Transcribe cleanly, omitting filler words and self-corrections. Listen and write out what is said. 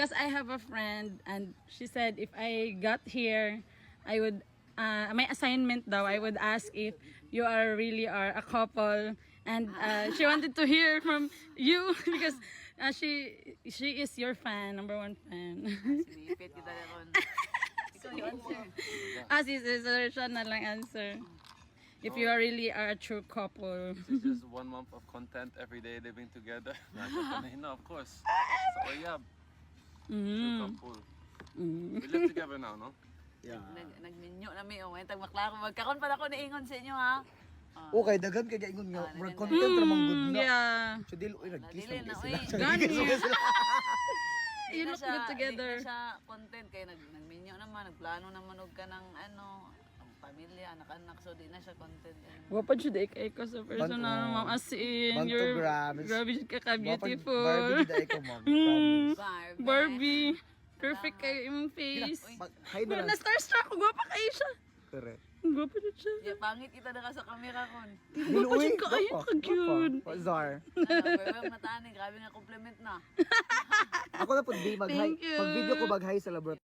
Because I have a friend and she said if I got here, I would, my assignment daw, I would ask if you are really are a couple. And she wanted to hear from you because she is your fan, number one fan. Sinipit kita na ron. Ikaw yung answer. Si Cesar siya na lang answer. If you are really are a true couple. It's just 1 month of content every day living together. No, of course. So yeah, true couple. We live together now, no? Yeah. Nagminyo na may ngayon tag maklaro magkaron pa ako niingon sa inyo ha. Okay, daghan kay ingon nga. Murag content ra man good na. Yeah. So dili oy nag-kiss Dili na na, sila. oy. Gani. Di You na look siya- good together. Di na siya content kay nagminyo naman, nagplano naman og ka ng ano, ang pamilya, anak-anak, so di na siya content. Wapad siya day kay ko sa personal, ma'am. As in, Bantu you're grams. grabe ka ka Barbie beautiful. dai ko mom. Promise. Barbie. Perfect kayo imong face. Hi na Pero lang. na-starstruck ko. Gwapa kayo siya. Correct. Gwapa na siya. Ya pangit kita na ka sa camera kon. Gwapa siya ka. Ay, ka-cute. Zar. Ano, mataan grabe nga compliment na. Ako na pud di mag-hi. Thank you. Pag video ko mag-hi sa laboratory.